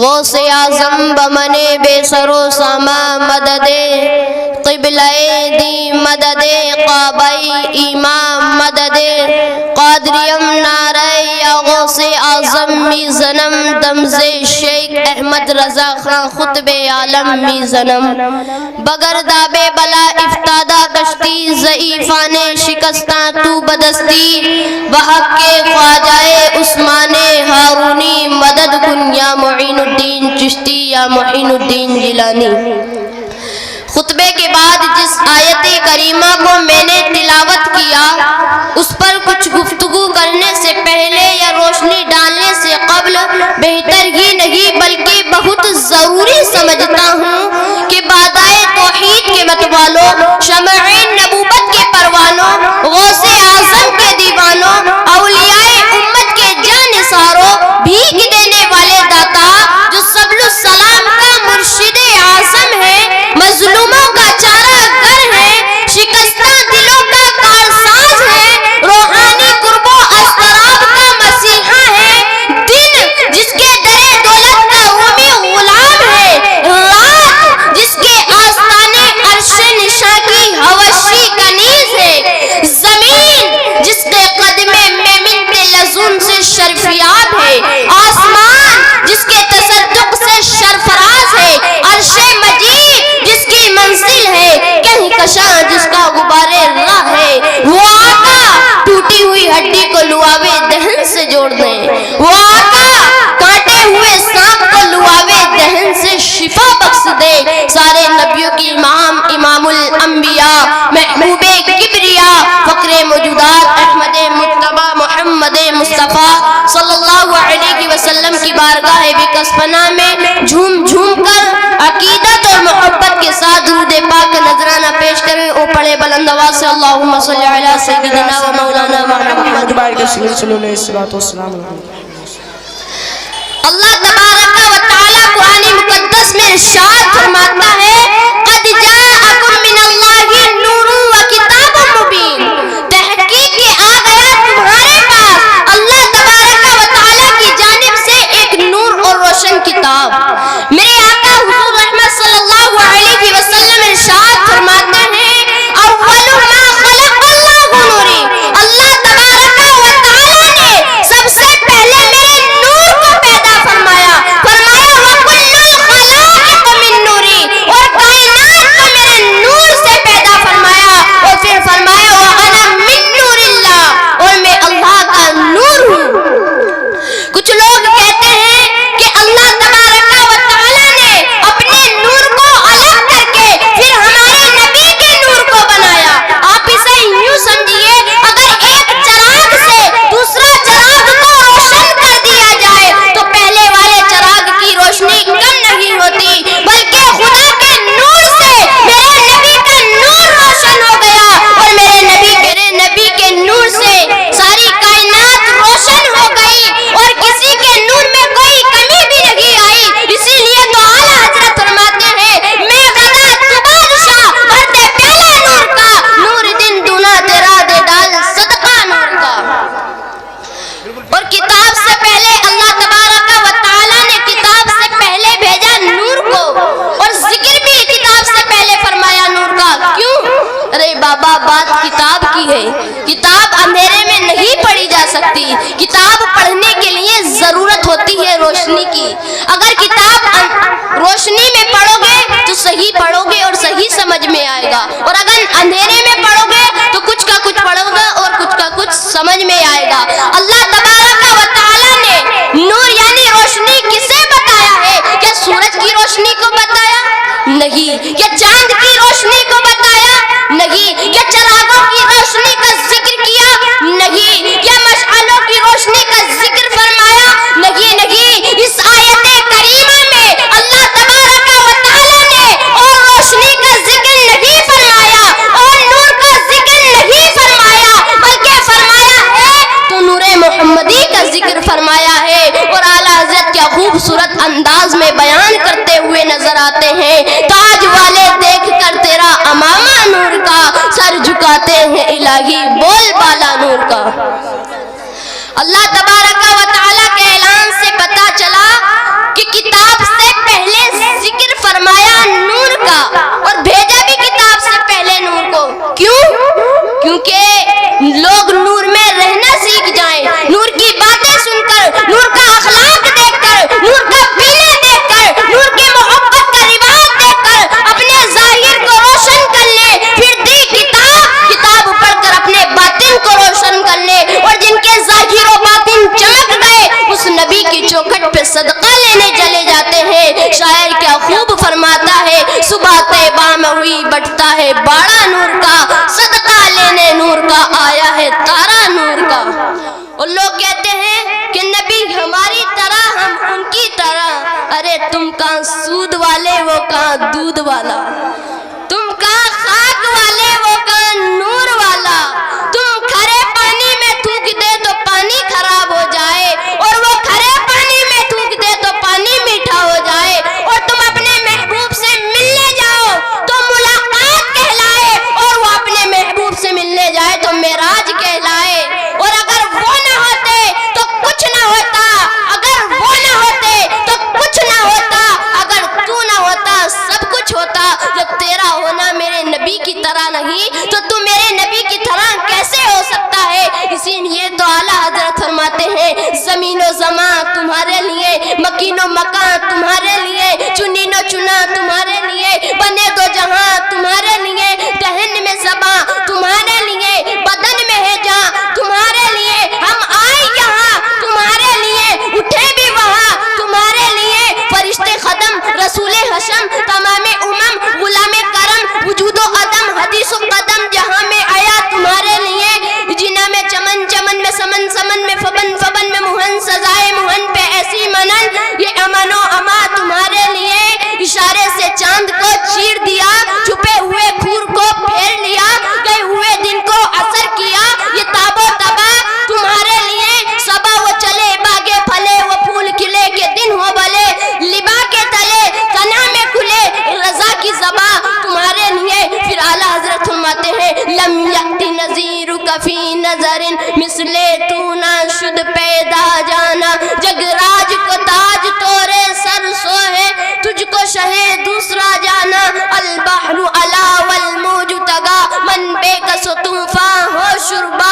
غوث اعظم بمنے بے سرو ساما مدد قبلہ دی مدد کعبہ امام مدد قادریم نعرہ یا غوث اعظم میزنم دمز شیخ احمد رضا خان خطب عالم میزنم بگرداب بلا افتادہ کشتی ضعیفان شکستاں تو بدستی بحق کے خواجہ عثمان ہارونی مدد کن یا معین الدین چشتی یا معین الدین جیلانی۔ خطبے کے بعد جس آیت کریمہ کو میں نے تلاوت کیا اس پر کچھ گفتگو کرنے سے پہلے یا روشنی ڈالنے سے قبل بہتر ہی نہیں بلکہ بہت ضروری سمجھتا ہوں کہ بادائے توحید کے متوالوں، شمع نبوت کے پروانوں، غوث اعظم کے دیوانوں، اولیاء امت کے جانثاروں، بھیک دینے والے داتا جو سبل السلام کا مرشد اعظم ہے، مظلوموں کا چارہ گر ہے، شکستہ دلوں کا کارساز ہے، روحانی قرب و اضطراب کا مسیحا ہے، دن جس کے در دولت کا رومی غلام ہے، رات جس کے آستانے عرش نشاں کی حوشی کنیز ہے، زمین جس کے قدم میں منت لزوم سے شرفیاب ہے، آسمان جس کے تصدق سے شرفراز ہے، عرش مجید جس کی منزل ہے، کہیں کشاں جس کا غبار راہ ہے، وہ آقا ٹوٹی ہوئی ہڈی کو لعابِ دہن سے جوڑ دیں، وہ آقا کانٹے ہوئے سانپ کو لعابِ دہن سے شفا بخش دے، سارے نبیوں کی امام، امام الانبیاء، محبوب کبریا، فقر موجودات احمد مجتبی محمد مصطفیٰ صلی اللہ علیہ وسلم کی بارگاہ بکسپنا میں جھوم جھوم کر عقیدت اور محبت کے ساتھ درود پاک نذرانہ پیش کریں۔ او پڑھے بلند آواز سے اللہم صلی علی سیدنا و مولانا محمد۔ اللہ تبارک و تعالی قرآن مقدس میں ارشاد فرماتا ہے قد جاءکم من اللہ نور و کتاب مبین، تحقیق کہ آ گیا تمہارے پاس اللہ تبارک و تعالی کی جانب سے ایک نور اور روشن کتاب۔ میرے آقا حضور رحمت صلی اللہ علیہ وسلم ارشاد فرماتے ہیں اول ما خلق اللہ نوری، اللہ تبارک و تعالی نے سب سے پہلے میرے نور کو پیدا فرمایا، فرمایا وَكُلُّ الْخَلَائِقِ مِن نُورِ، اور کائنات کو میرے نور سے پیدا فرمایا، اور پھر فرمایا وَأَنَا مِن نُورِ اللَّهِ، اور میں اللہ کا نور ہوں۔ کچھ لوگ کہتے ہیں کہ اللہ تبارک و تعالی نے اپنے نور کو الگ کر کے پھر ہمارے نبی کے نور کو بنایا۔ آپ اسے یوں سمجھیے اگر ایک چراغ سے دوسرا چراغ کو روشن کر دیا جائے تو پہلے والے چراغ کی روشنی کم نہیں ہوتی بلکہ خدا کے نور سے میرے نبی کا نور روشن ہو گیا، اور میرے نبی کے نور سے ساری کائنات روشن ہو گئی، اور کسی کے نور میں کوئی کمی بھی نہیں آئی۔ اسی لیے تو اعلیٰ حضرت فرماتے ہیں میں غدا تو بادشاہ بھرتے پیالہ نور کا، نور دن دونا تیرا دے ڈال صدقہ نور کا۔ اور کتاب سے پہلے اللہ تبارک و تعالی نے کتاب سے پہلے بھیجا نور کو، اور ذکر بھی کتاب سے پہلے فرمایا نور کا۔ کیوں؟ ارے بابا بات کتاب کی ہے، کتاب اندھیرے میں نہیں پڑھی جا سکتی، کتاب پڑھنے کے لیے ضرورت ہوتی ہے روشنی کی۔ اگر کتاب روشنی میں پڑھو گے تو صحیح پڑھو گے اور صحیح سمجھ میں آئے گا، اور اگر اندھیرے میں پڑھو گے تو کچھ کا کچھ پڑھو گے اور کچھ کا کچھ سمجھ میں آئے گا۔ اللہ تبارک و تعالی نے نور یعنی روشنی کسے بتایا ہے؟ کیا سورج کی روشنی کو بتایا؟ نہیں۔ کیا چاند کی روشنی کو بتایا؟ نہیں۔ کیا چراغوں کی روشنی کا ذکر کیا؟ نہیں۔ کیا مشعلوں کی روشنی کا ذکر فرمایا؟ نہیں۔ اس آیت کریمہ میں اللہ تبارک و تعالی نے اور روشنی کا ذکر نہیں فرمایا اور نور کا ذکر نہیں فرمایا، بلکہ فرمایا ہے تو نور محمدی کا ذکر فرمایا ہے۔ اور اعلیٰ حضرت کیا خوبصورت انداز میں بیان کرتے ہوئے نظر آتے ہیں تاج والے دیکھ کر تیرا امامہ نور کا، سر جھکاتے ہیں الہی بول بالا نور کا۔ اللہ تبارک و تعالی کے اعلان سے پتہ چلا کہ کتاب نبی کی چوکھٹ پہ صدقہ لینے چلے جاتے ہیں۔ شاعر کیا خوب فرماتا ہے، صبح طیبہ میں ہوئی بٹتا ہے باڑا نور کا، صدقہ لینے نور کا آیا ہے تارا نور کا۔ اور لوگ کہتے ہیں کہ نبی ہماری طرح ہم ان کی طرح، ارے تم کہاں سود والے وہ کہاں دودھ والا، تم کہاں خاک والے وہ کہاں نور والا، تم کھرے پانی میں تھوک دے تو پانی خراب ہو جائے، اور وہ کھرے پانی میں تھوک دے تو پانی میٹھا ہو جائے، اور تم اپنے محبوب سے ملنے جاؤ تو ملاقات کہلائے، اور وہ اپنے محبوب سے ملنے جائے تو معراج کہلائے۔ اور اگر وہ نہ ہوتے تو کچھ نہ ہوتا، اگر وہ نہ ہوتے تو کچھ نہ ہوتا، اگر تو نہ ہوتا سب کچھ ہوتا۔ جب تیرا ہونا میرے نبی کی طرح نہیں تو تو میرے نبی کی طرح کیسے ہو سکتا ہے؟ اسی لیے تو اعلیٰ حضرت فرماتے ہیں، زمین و زمان تمہارے لیے، مکین و مکان تمہارے لیے، چنین و چنا تمہارے لیے، بنے دو جہاں تمہارے لیے، دہن میں زباں تمہارے لیے، بدن میں ہے جہاں تمہارے لیے، ہم آئے یہاں تمہارے لیے، اٹھے بھی وہاں تمہارے لیے، فرشتے خدم رسول حشم تمام امم غلام کرم وجود و عدم حدیث و قدم جہاں میں آیا تمہارے لیے، جنا میں چمن چمن میں سمن سمن میں فبن فبن میں مہن سزائے مہن پہ ایسی منن، یہ امن و اما تمہارے لیے، اشارے سے چاند کو چیر دیا، چھپے ہوئے کھور کو پھیر لیا، گئے ہوئے دن کو اثر کیا، یہ تاب و تبا تمہارے لیے، صبا وہ چلے باغے پھلے وہ پھول کھلے کہ دن ہو بھلے، لبا کے تلے تنا میں کھلے رضا کی زباں تمہارے لیے۔ پھر اعلیٰ حضرت فرماتے ہیں، لم یأتی نظیرک فی نظر مثل تو نہ شد پیدا جانا، جگ راج کو تاج تورے سر سوہے تجھ کو شہ دوسرا جانا، البحر علا والموج تگا من بے کس طوفان ہو شربا